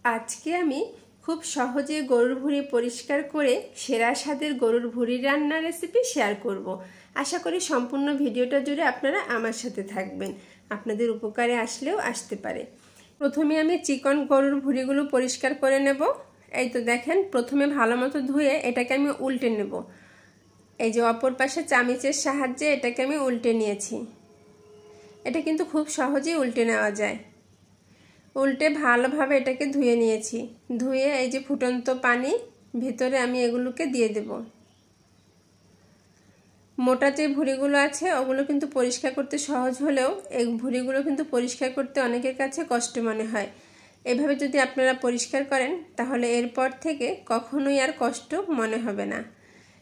আজকে আমি খুব সহজে গরুর ভুঁড়ি পরিষ্কার করে সেরা স্বাদের গরুর ভুঁড়ি রান্নার রেসিপি শেয়ার করব। আশা করি সম্পূর্ণ ভিডিওটা জুড়ে আপনারা আমার সাথে থাকবেন, আপনাদের উপকারে আসলেও আসতে পারে। প্রথমে আমি চিকন গরুর ভুঁড়িগুলো পরিষ্কার করে নেব। এই তো দেখেন, প্রথমে ভালো মতো ধুয়ে এটাকে আমি উল্টে নেব। এই যে অপর পাশে চামচের সাহায্যে এটাকে আমি উল্টে নিয়েছি। এটা কিন্তু খুব সহজেই উল্টে নেওয়া যায়। উল্টে ভালোভাবে এটাকে ধুয়ে নিয়েছি। ধুয়ে এই যে ফুটন্ত পানি ভিতরে আমি এগুলোকে দিয়ে দেব। মোটা যে ভুঁড়িগুলো আছে ওগুলো কিন্তু পরিষ্কার করতে সহজ হলেও এই ভুঁড়িগুলো কিন্তু পরিষ্কার করতে অনেকের কাছে কষ্ট মনে হয়। এভাবে যদি আপনারা পরিষ্কার করেন তাহলে এরপর থেকে কখনোই আর কষ্ট মনে হবে না।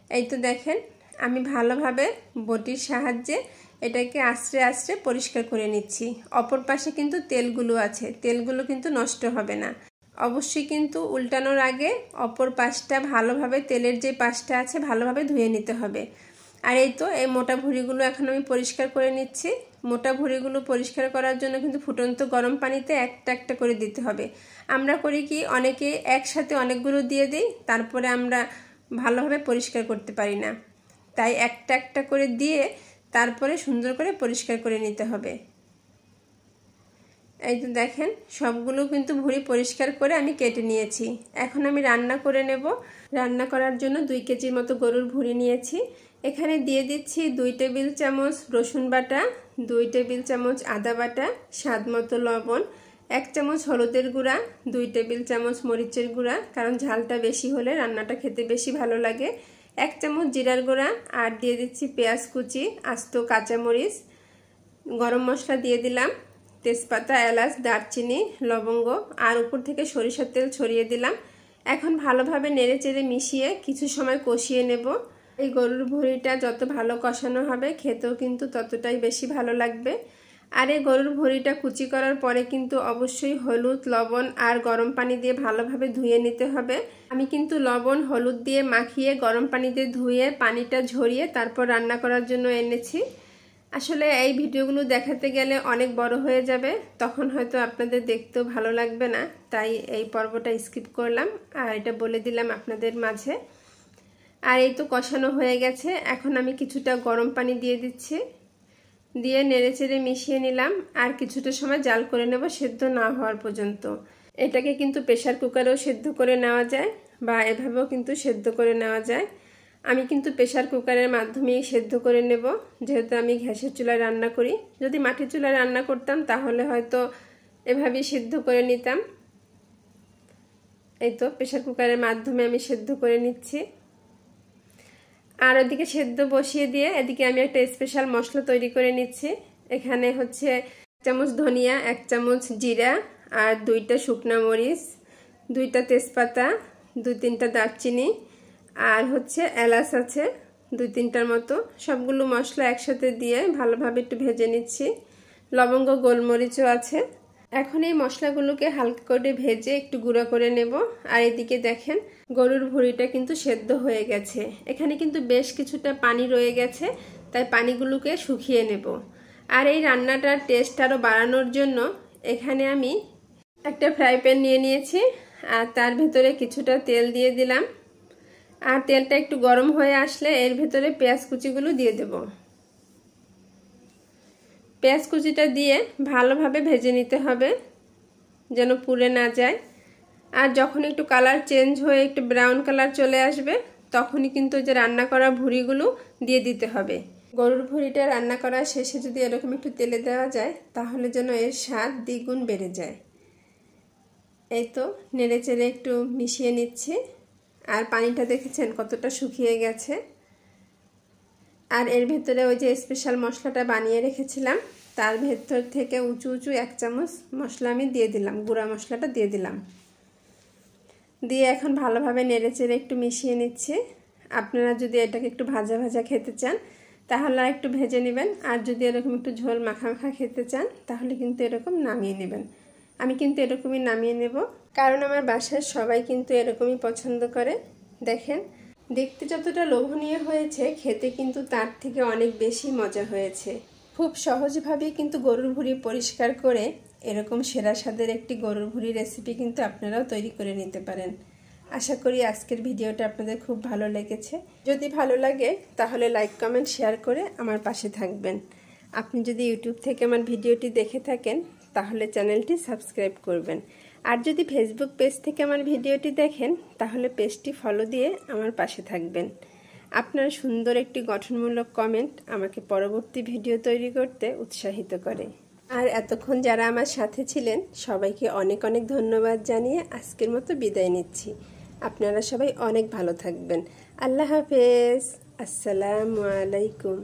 এই তো দেখেন, আমি ভালোভাবে বটির সাহায্যে এটাকে আস্তে আস্তে পরিষ্কার করে নিচ্ছি। অপর পাশে কিন্তু তেলগুলো আছে, তেলগুলো কিন্তু নষ্ট হবে না। অবশ্যই কিন্তু উল্টানোর আগে অপর পাশটা ভালোভাবে, তেলের যে পাশটা আছে ভালোভাবে ধুয়ে নিতে হবে। আর এই তো এই মোটা ভুঁড়িগুলো এখন আমি পরিষ্কার করে নিচ্ছি। মোটা ভুঁড়িগুলো পরিষ্কার করার জন্য কিন্তু ফুটন্ত গরম পানিতে একটা একটা করে দিতে হবে। আমরা করি কি, অনেকে একসাথে অনেকগুলো দিয়ে দিই, তারপরে আমরা ভালোভাবে পরিষ্কার করতে পারি না। তাই একটা একটা করে দিয়ে তারপরে সুন্দর করে পরিষ্কার করে নিতে হবে। এই তো দেখেন, সবগুলো কিন্তু ভুঁড়ি পরিষ্কার করে আমি কেটে নিয়েছি। এখন আমি রান্না করে নেব। রান্না করার জন্য 2 কেজির মতো গরুর ভুঁড়ি নিয়েছি। এখানে দিয়ে দিচ্ছি 2 টেবিল চামচ রসুন বাটা, 2 টেবিল চামচ আদা বাটা, স্বাদ মতো লবণ, 1 চামচ হলুদের গুঁড়া, 2 টেবিল চামচ মরিচের গুঁড়া, কারণ ঝালটা বেশি হলে রান্নাটা খেতে বেশি ভালো লাগে, 1 চামচ জিরার গুঁড়া, আর দিয়ে দিচ্ছি পেঁয়াজ কুচি, আস্ত কাঁচামরিচ, গরম মশলা দিয়ে দিলাম, তেজপাতা, এলাচ, দারচিনি, লবঙ্গ, আর উপর থেকে সরিষার তেল ছড়িয়ে দিলাম। এখন ভালোভাবে নেড়ে চেড়ে মিশিয়ে কিছু সময় কষিয়ে নেব। এই গরুর ভুঁড়িটা যত ভালো কষানো হবে খেতেও কিন্তু ততটাই বেশি ভালো লাগবে। আর এই গরুর ভুঁড়িটা কুচি করার পরে কিন্তু অবশ্যই হলুদ, লবণ আর গরম পানি দিয়ে ভালোভাবে ধুয়ে নিতে হবে। আমি কিন্তু লবণ হলুদ দিয়ে মাখিয়ে গরম পানি দিয়ে ধুয়ে পানিটা ঝরিয়ে তারপর রান্না করার জন্য এনেছি। আসলে এই ভিডিওগুলো দেখাতে গেলে অনেক বড় হয়ে যাবে, তখন হয়তো আপনাদের দেখতেও ভালো লাগবে না, তাই এই পর্বটা স্কিপ করলাম আর এটা বলে দিলাম আপনাদের মাঝে। আর এই তো কষানো হয়ে গেছে। এখন আমি কিছুটা গরম পানি দিয়ে দিচ্ছি, দিয়ে নেড়েচেড়ে মিশিয়ে নিলাম। আর কিছুটা সময় জাল করে নেব, সেদ্ধ না হওয়ার পর্যন্ত। এটাকে কিন্তু প্রেসার কুকারেও সেদ্ধ করে নেওয়া যায় বা এভাবেও কিন্তু সেদ্ধ করে নেওয়া যায়। আমি কিন্তু প্রেসার কুকারের মাধ্যমেই সেদ্ধ করে নেব, যেহেতু আমি গ্যাসের চুলায় রান্না করি। যদি মাটির চুলায় রান্না করতাম তাহলে হয়তো এভাবেই সেদ্ধ করে নিতাম। এই তো প্রেসার কুকারের মাধ্যমে আমি সেদ্ধ করে নিচ্ছি। আর ওদিকে সেদ্ধ বসিয়ে দিয়ে এদিকে আমি একটা স্পেশাল মশলা তৈরি করে নিচ্ছি। এখানে হচ্ছে 1 চামচ ধনিয়া, 1 চামচ জিরা, আর 2টা শুকনো মরিচ, 2টা তেজপাতা, 2-3টা দারচিনি, আর হচ্ছে এলাচ আছে 2-3টার মতো। সবগুলো মশলা একসাথে দিয়ে ভালোভাবে একটু ভেজে নিচ্ছি। লবঙ্গ, গোলমরিচও আছে। এখন এই মশলাগুলোকে হালকা করে ভেজে একটু গুঁড়ো করে নেব। আর এদিকে দেখেন, গরুর ভুঁড়িটা কিন্তু সেদ্ধ হয়ে গেছে। এখানে কিন্তু বেশ কিছুটা পানি রয়ে গেছে, তাই পানিগুলোকে শুকিয়ে নেব। আর এই রান্নাটার টেস্ট আরও বাড়ানোর জন্য এখানে আমি একটা ফ্রাই প্যান নিয়ে নিয়েছি, আর তার ভেতরে কিছুটা তেল দিয়ে দিলাম। আর তেলটা একটু গরম হয়ে আসলে এর ভেতরে পেঁয়াজ কুচিগুলো দিয়ে দেব। পেঁয়াজ কুচিটা দিয়ে ভালোভাবে ভেজে নিতে হবে, যেন পুড়ে না যায়। আর যখন একটু কালার চেঞ্জ হয়ে একটু ব্রাউন কালার চলে আসবে তখনই কিন্তু যে রান্না করা ভুঁড়িগুলো দিয়ে দিতে হবে। গরুর ভুঁড়িটা রান্না করার শেষে যদি এরকম একটু তেলে দেওয়া যায় তাহলে যেন এর স্বাদ দ্বিগুণ বেড়ে যায়। এই তো নেড়ে চেড়ে একটু মিশিয়ে নিচ্ছি। আর পানিটা দেখেছেন কতটা শুকিয়ে গেছে। আর এর ভেতরে ওই যে স্পেশাল মশলাটা বানিয়ে রেখেছিলাম তার ভেতর থেকে উঁচু উঁচু 1 চামচ মশলা আমি দিয়ে দিলাম, গুঁড়া মশলাটা দিয়ে দিলাম। দিয়ে এখন ভালোভাবে নেড়েচেড়ে একটু মিশিয়ে নিচ্ছি। আপনারা যদি এটাকে একটু ভাজা ভাজা খেতে চান তাহলে আর একটু ভেজে নেবেন, আর যদি এরকম একটু ঝোল মাখা মাখা খেতে চান তাহলে কিন্তু এরকম নামিয়ে নেবেন। আমি কিন্তু এরকমই নামিয়ে নেব, কারণ আমার বাসার সবাই কিন্তু এরকমই পছন্দ করে। দেখেন, দেখতে যতটা লোভনীয় হয়েছে খেতে কিন্তু তার থেকে অনেক বেশি মজা হয়েছে। খুব সহজভাবেই কিন্তু গরুর ভুঁড়ি পরিষ্কার করে এরকম সেরা স্বাদের একটি গরুর ভুঁড়ি রেসিপি কিন্তু আপনারাও তৈরি করে নিতে পারেন। আশা করি আজকের ভিডিওটা আপনাদের খুব ভালো লেগেছে। যদি ভালো লাগে তাহলে লাইক কমেন্ট শেয়ার করে আমার পাশে থাকবেন। আপনি যদি ইউটিউব থেকে আমার ভিডিওটি দেখে থাকেন তাহলে চ্যানেলটি সাবস্ক্রাইব করবেন। আর যদি ফেসবুক পেজ থেকে আমার ভিডিওটি দেখেন তাহলে পেজটি ফলো দিয়ে আমার পাশে থাকবেন। আপনার সুন্দর একটি গঠনমূলক কমেন্ট আমাকে পরবর্তী ভিডিও তৈরি করতে উৎসাহিত করে। আর এতক্ষণ যারা আমার সাথে ছিলেন সবাইকে অনেক অনেক ধন্যবাদ জানিয়ে আজকের মতো বিদায় নিচ্ছি। আপনারা সবাই অনেক ভালো থাকবেন। আল্লাহ হাফেজ। আসসালামু আলাইকুম।